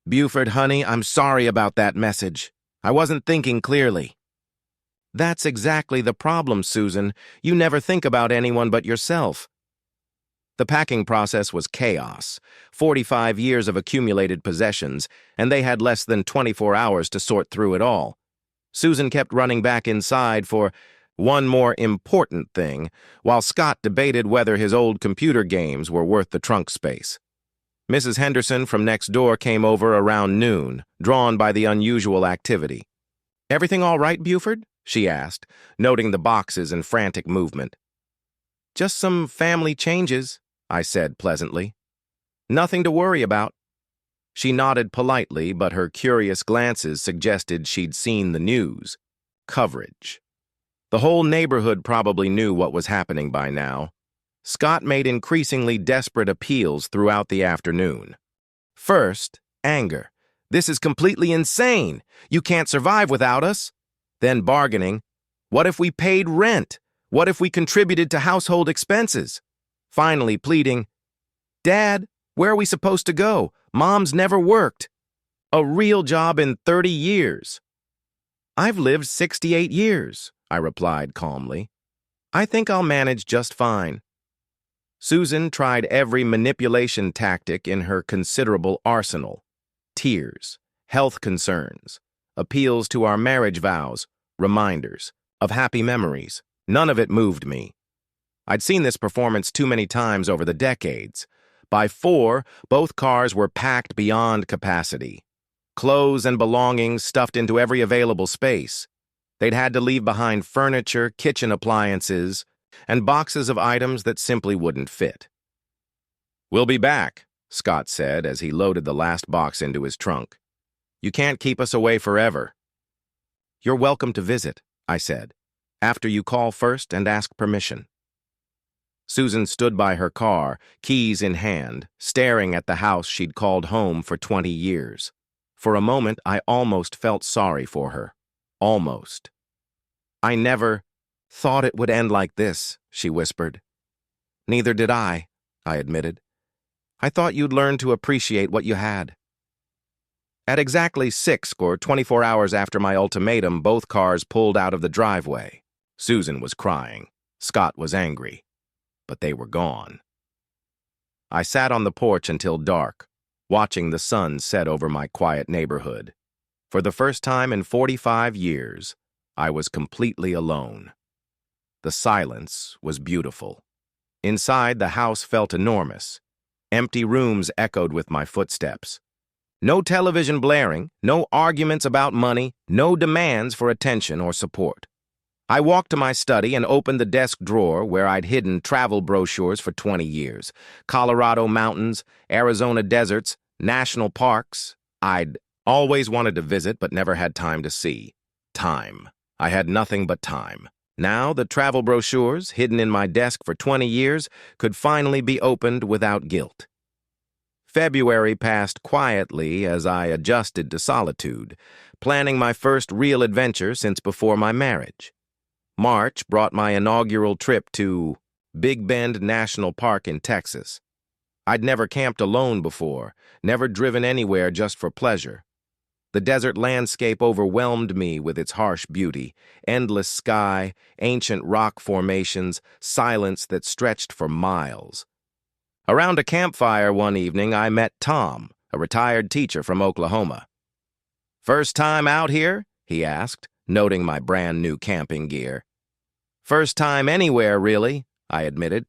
"Buford, honey, I'm sorry about that message. I wasn't thinking clearly." "That's exactly the problem, Susan. You never think about anyone but yourself." The packing process was chaos, 45 years of accumulated possessions, and they had less than 24 hours to sort through it all. Susan kept running back inside for one more important thing, while Scott debated whether his old computer games were worth the trunk space. Mrs. Henderson from next door came over around noon, drawn by the unusual activity. "Everything all right, Buford?" she asked, noting the boxes and frantic movement. "Just some family changes," I said pleasantly. "Nothing to worry about." She nodded politely, but her curious glances suggested she'd seen the news. Coverage. The whole neighborhood probably knew what was happening by now. Scott made increasingly desperate appeals throughout the afternoon. First, anger. "This is completely insane. You can't survive without us." Then bargaining. "What if we paid rent? What if we contributed to household expenses?" Finally pleading, "Dad, where are we supposed to go? Mom's never worked a real job in 30 years. "I've lived 68 years, I replied calmly. "I think I'll manage just fine." Susan tried every manipulation tactic in her considerable arsenal. Tears, health concerns, appeals to our marriage vows, reminders of happy memories. None of it moved me. I'd seen this performance too many times over the decades. By 4, both cars were packed beyond capacity. Clothes and belongings stuffed into every available space. They'd had to leave behind furniture, kitchen appliances, and boxes of items that simply wouldn't fit. "We'll be back," Scott said as he loaded the last box into his trunk. "You can't keep us away forever." "You're welcome to visit," I said, "after you call first and ask permission." Susan stood by her car, keys in hand, staring at the house she'd called home for 20 years. For a moment, I almost felt sorry for her. Almost. "I never thought it would end like this," she whispered. "Neither did I admitted. "I thought you'd learn to appreciate what you had." At exactly 6 or 24 hours after my ultimatum, both cars pulled out of the driveway. Susan was crying. Scott was angry. But they were gone. I sat on the porch until dark, watching the sun set over my quiet neighborhood. For the first time in 45 years, I was completely alone. The silence was beautiful. Inside, the house felt enormous. Empty rooms echoed with my footsteps. No television blaring, no arguments about money, no demands for attention or support. I walked to my study and opened the desk drawer where I'd hidden travel brochures for 20 years. Colorado mountains, Arizona deserts, national parks. I'd always wanted to visit but never had time to see. Time. I had nothing but time. Now the travel brochures, hidden in my desk for 20 years, could finally be opened without guilt. February passed quietly as I adjusted to solitude, planning my first real adventure since before my marriage. March brought my inaugural trip to Big Bend National Park in Texas. I'd never camped alone before, never driven anywhere just for pleasure. The desert landscape overwhelmed me with its harsh beauty, endless sky, ancient rock formations, silence that stretched for miles. Around a campfire one evening, I met Tom, a retired teacher from Oklahoma. "First time out here?" he asked, noting my brand new camping gear. First time anywhere, really, I admitted.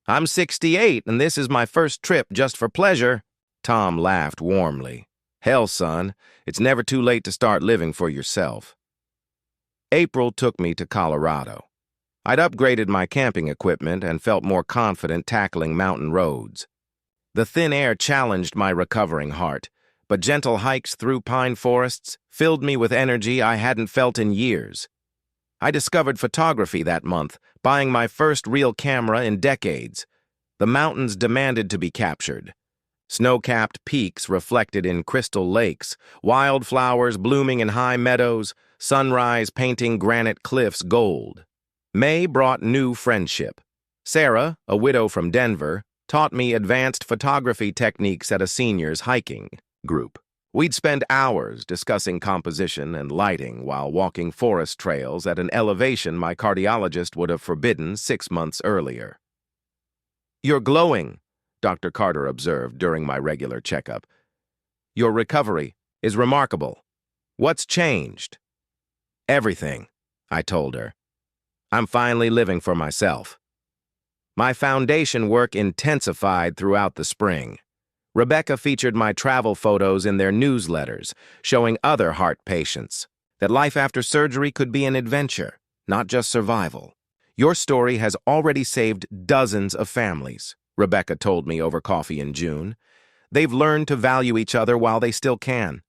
I'm 68, and this is my first trip just for pleasure. Tom laughed warmly. Hell, son, it's never too late to start living for yourself. April took me to Colorado. I'd upgraded my camping equipment and felt more confident tackling mountain roads. The thin air challenged my recovering heart, but gentle hikes through pine forests filled me with energy I hadn't felt in years. I discovered photography that month, buying my first real camera in decades. The mountains demanded to be captured. Snow-capped peaks reflected in crystal lakes, wildflowers blooming in high meadows, sunrise painting granite cliffs gold. May brought new friendship. Sarah, a widow from Denver, taught me advanced photography techniques at a seniors hiking group. We'd spend hours discussing composition and lighting while walking forest trails at an elevation my cardiologist would have forbidden 6 months earlier. "You're glowing," Dr. Carter observed during my regular checkup. "Your recovery is remarkable. What's changed?" "Everything," I told her. "I'm finally living for myself." My foundation work intensified throughout the spring. Rebecca featured my travel photos in their newsletters, showing other heart patients that life after surgery could be an adventure, not just survival. "Your story has already saved dozens of families," Rebecca told me over coffee in June. "They've learned to value each other while they still can."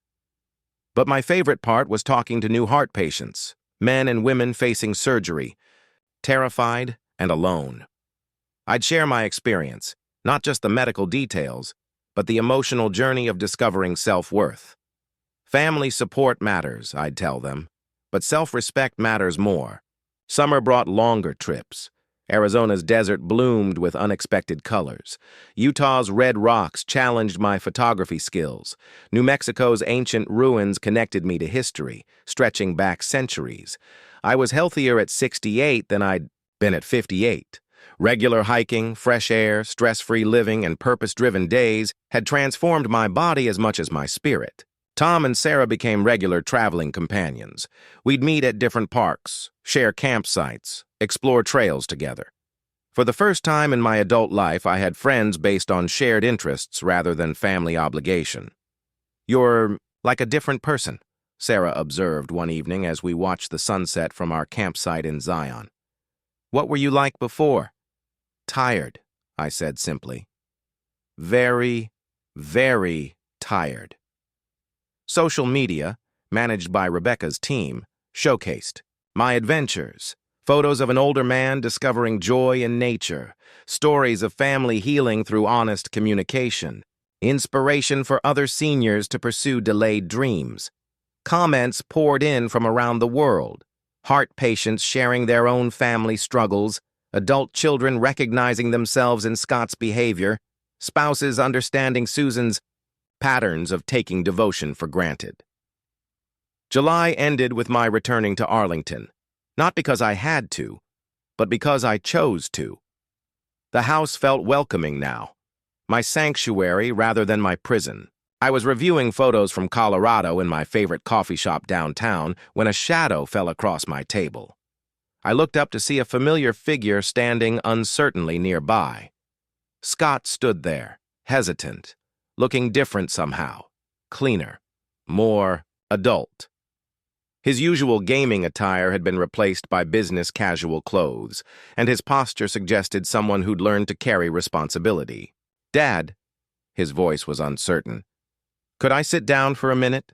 But my favorite part was talking to new heart patients, men and women facing surgery, terrified and alone. I'd share my experience, not just the medical details, but the emotional journey of discovering self-worth. Family support matters, I'd tell them, but self-respect matters more. Summer brought longer trips. Arizona's desert bloomed with unexpected colors. Utah's red rocks challenged my photography skills. New Mexico's ancient ruins connected me to history, stretching back centuries. I was healthier at 68 than I'd been at 58. Regular hiking, fresh air, stress-free living, and purpose-driven days had transformed my body as much as my spirit. Tom and Sarah became regular traveling companions. We'd meet at different parks, share campsites, explore trails together. For the first time in my adult life, I had friends based on shared interests rather than family obligation. "You're like a different person," Sarah observed one evening as we watched the sunset from our campsite in Zion. "What were you like before?" "Tired," I said simply. "Very, very tired." Social media, managed by Rebecca's team, showcased my adventures, photos of an older man discovering joy in nature, stories of family healing through honest communication, inspiration for other seniors to pursue delayed dreams. Comments poured in from around the world, heart patients sharing their own family struggles, adult children recognizing themselves in Scott's behavior, spouses understanding Susan's patterns of taking devotion for granted. July ended with my returning to Arlington, not because I had to, but because I chose to. The house felt welcoming now, my sanctuary rather than my prison. I was reviewing photos from Colorado in my favorite coffee shop downtown when a shadow fell across my table. I looked up to see a familiar figure standing uncertainly nearby. Scott stood there, hesitant, looking different somehow, cleaner, more adult. His usual gaming attire had been replaced by business casual clothes, and his posture suggested someone who'd learned to carry responsibility. "Dad," his voice was uncertain, "could I sit down for a minute?"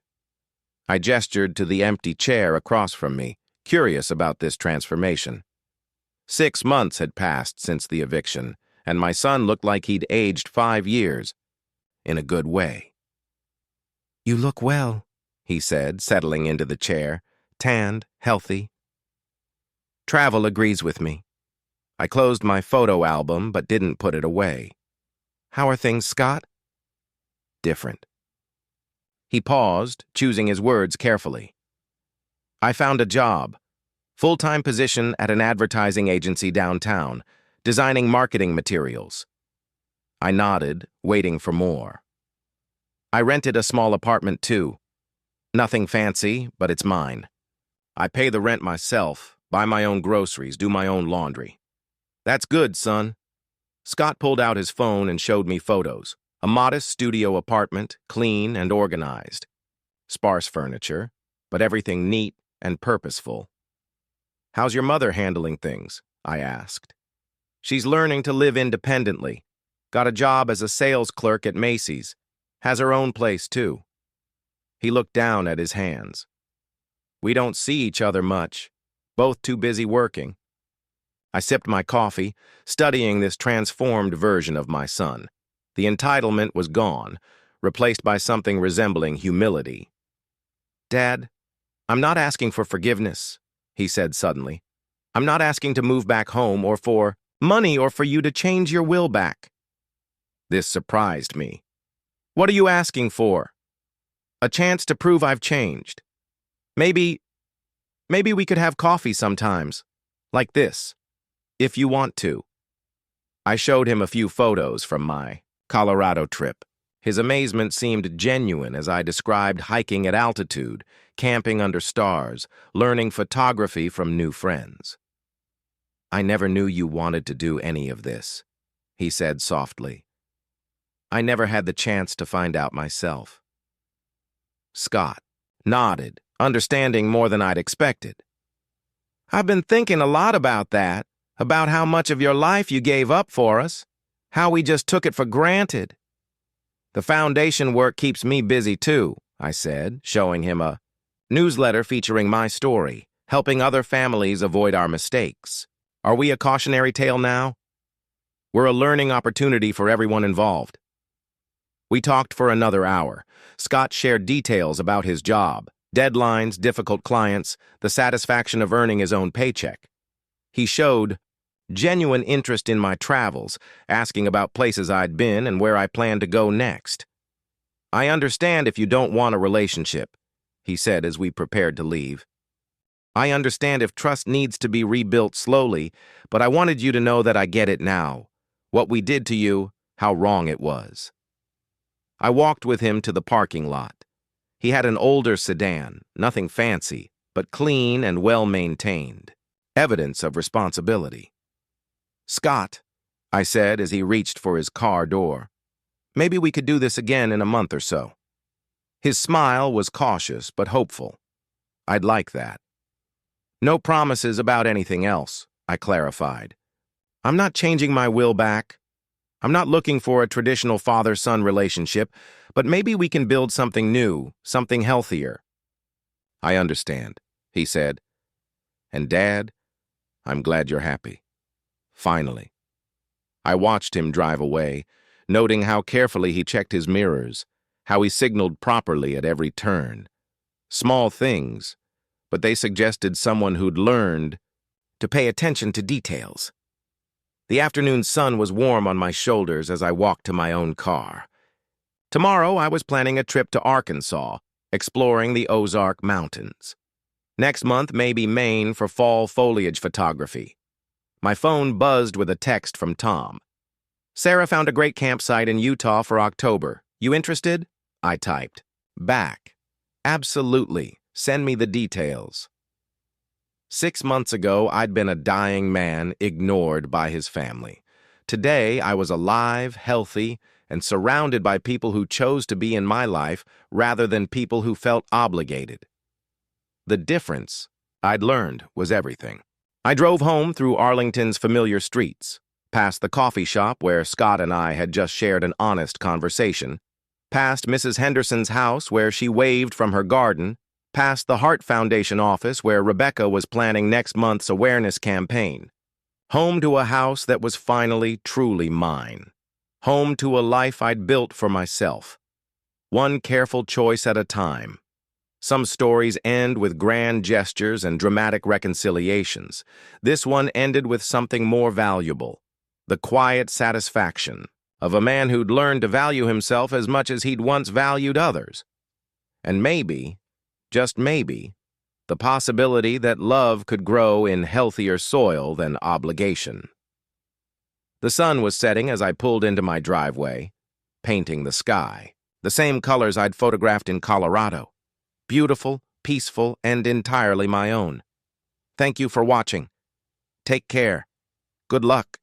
I gestured to the empty chair across from me, curious about this transformation. 6 months had passed since the eviction, and my son looked like he'd aged 5 years, in a good way. "You look well," he said, settling into the chair, tanned, healthy. "Travel agrees with me." I closed my photo album but didn't put it away. "How are things, Scott?" "Different." He paused, choosing his words carefully. "I found a job, full-time position at an advertising agency downtown, designing marketing materials." I nodded, waiting for more. "I rented a small apartment too. Nothing fancy, but it's mine. I pay the rent myself, buy my own groceries, do my own laundry. That's good, son. Scott pulled out his phone and showed me photos. A modest studio apartment, clean and organized. Sparse furniture, but everything neat and purposeful. How's your mother handling things? I asked. She's learning to live independently. Got a job as a sales clerk at Macy's. Has her own place, too. He looked down at his hands. We don't see each other much, both too busy working. I sipped my coffee, studying this transformed version of my son. The entitlement was gone, replaced by something resembling humility. Dad, I'm not asking for forgiveness, he said suddenly. I'm not asking to move back home or for money or for you to change your will back. This surprised me. What are you asking for? A chance to prove I've changed. Maybe we could have coffee sometimes, like this, if you want to. I showed him a few photos from my Colorado trip. His amazement seemed genuine as I described hiking at altitude, camping under stars, learning photography from new friends. I never knew you wanted to do any of this, he said softly. I never had the chance to find out myself. Scott nodded, understanding more than I'd expected. I've been thinking a lot about that, about how much of your life you gave up for us, how we just took it for granted. The foundation work keeps me busy too, I said, showing him a newsletter featuring my story, helping other families avoid our mistakes. Are we a cautionary tale now? We're a learning opportunity for everyone involved. We talked for another hour. Scott shared details about his job, deadlines, difficult clients, the satisfaction of earning his own paycheck. He showed genuine interest in my travels, asking about places I'd been and where I planned to go next. I understand if you don't want a relationship, he said as we prepared to leave. I understand if trust needs to be rebuilt slowly, but I wanted you to know that I get it now. What we did to you, how wrong it was. I walked with him to the parking lot. He had an older sedan, nothing fancy, but clean and well-maintained. Evidence of responsibility. Scott, I said as he reached for his car door, maybe we could do this again in a month or so. His smile was cautious but hopeful. I'd like that. No promises about anything else, I clarified. I'm not changing my will back. I'm not looking for a traditional father-son relationship, but maybe we can build something new, something healthier. I understand, he said. And Dad, I'm glad you're happy. Finally. I watched him drive away, noting how carefully he checked his mirrors, how he signaled properly at every turn. Small things, but they suggested someone who'd learned to pay attention to details. The afternoon sun was warm on my shoulders as I walked to my own car. Tomorrow I was planning a trip to Arkansas, exploring the Ozark Mountains. Next month, maybe Maine for fall foliage photography. My phone buzzed with a text from Tom. Sarah found a great campsite in Utah for October. You interested? I typed. Back. Absolutely. Send me the details. 6 months ago, I'd been a dying man ignored by his family. Today, I was alive, healthy, and surrounded by people who chose to be in my life rather than people who felt obligated. The difference, I'd learned, was everything. I drove home through Arlington's familiar streets, past the coffee shop where Scott and I had just shared an honest conversation, past Mrs. Henderson's house where she waved from her garden, past the Heart Foundation office where Rebecca was planning next month's awareness campaign. Home to a house that was finally truly mine. Home to a life I'd built for myself. One careful choice at a time. Some stories end with grand gestures and dramatic reconciliations. This one ended with something more valuable. The quiet satisfaction of a man who'd learned to value himself as much as he'd once valued others. And maybe, just maybe, the possibility that love could grow in healthier soil than obligation. The sun was setting as I pulled into my driveway, painting the sky, the same colors I'd photographed in Colorado. Beautiful, peaceful, and entirely my own. Thank you for watching. Take care. Good luck.